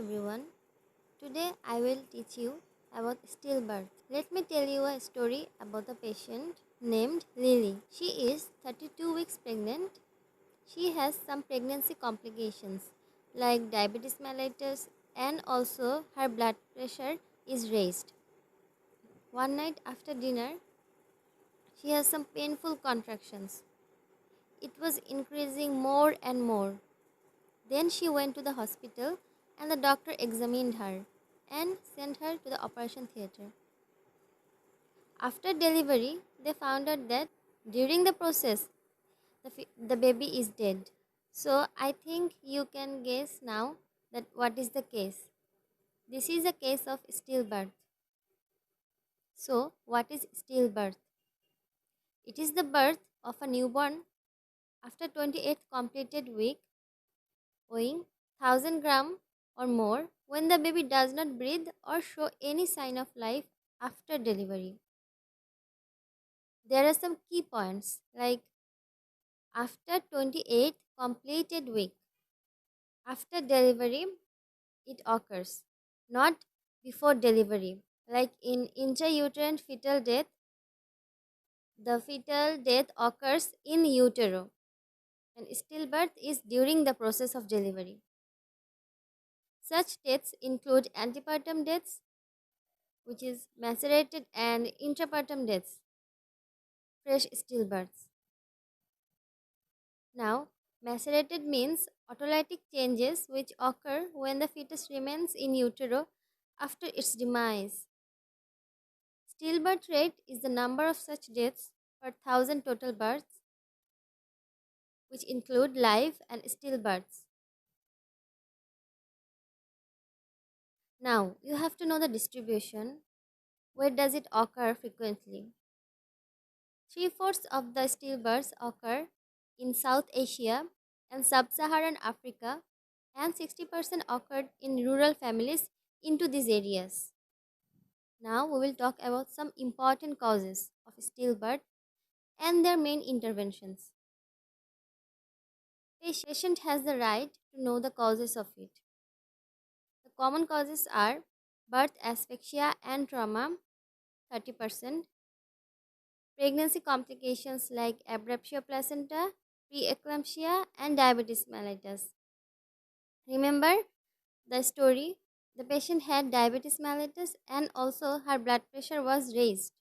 everyone. Today I will teach you about stillbirth. Let me tell you a story about a patient named Lily. She is 32 weeks pregnant. She has some pregnancy complications like diabetes mellitus, and also her blood pressure is raised. One night after dinner, she has some painful contractions. It was increasing more and more. Then she went to the hospital and the doctor examined her and sent her to the operation theatre. After delivery, they found out that during the process, the baby is dead. So I think you can guess now that what is the case. This is a case of stillbirth. So what is stillbirth? It is the birth of a newborn after 28th completed week, weighing 1000 gram or more, when the baby does not breathe or show any sign of life after delivery. There are some key points like after 28th completed week. After delivery, it occurs, not before delivery. Like in intrauterine fetal death, the fetal death occurs in utero, and stillbirth is during the process of delivery. Such deaths include antepartum deaths, which is macerated, and intrapartum deaths, fresh stillbirths. Now, macerated means autolytic changes which occur when the fetus remains in utero after its demise. Stillbirth rate is the number of such deaths per thousand total births, which include live and stillbirths. Now, you have to know the distribution. Where does it occur frequently? 3/4 of the stillbirths occur in South Asia and Sub-Saharan Africa, and 60% occurred in rural families into these areas. Now we will talk about some important causes of stillbirth and their main interventions. Patient has the right to know the causes of it. The common causes are birth asphyxia and trauma, 30%, pregnancy complications like abruptio placenta, preeclampsia, and diabetes mellitus. Remember the story? The patient had diabetes mellitus and also her blood pressure was raised.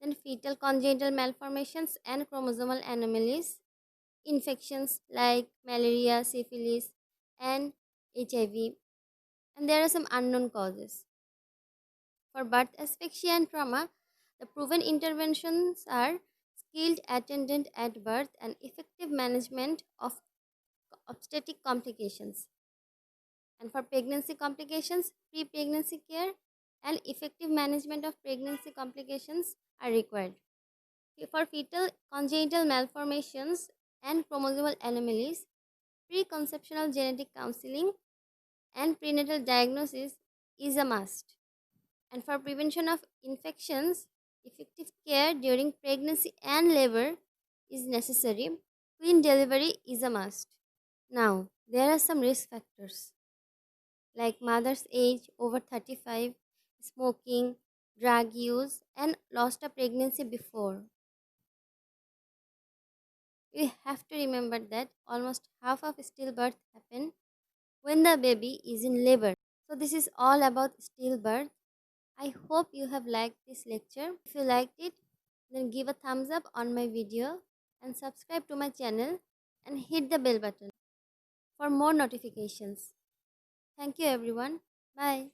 Then fetal congenital malformations and chromosomal anomalies, infections like malaria, syphilis, and HIV, and there are some unknown causes. For birth asphyxia and trauma, the proven interventions are skilled attendant at birth and effective management of obstetric complications. And for pregnancy complications, pre-pregnancy care and effective management of pregnancy complications are required. For fetal congenital malformations and chromosomal anomalies, preconceptional genetic counseling and prenatal diagnosis is a must. And for prevention of infections, effective care during pregnancy and labor is necessary. Clean delivery is a must. Now, there are some risk factors like mother's age over 35, smoking, drug use, and lost a pregnancy before. You have to remember that almost half of stillbirth happen when the baby is in labor. So this is all about stillbirth. I hope you have liked this lecture. If you liked it, then give a thumbs up on my video and subscribe to my channel and hit the bell button for more notifications. Thank you everyone. Bye.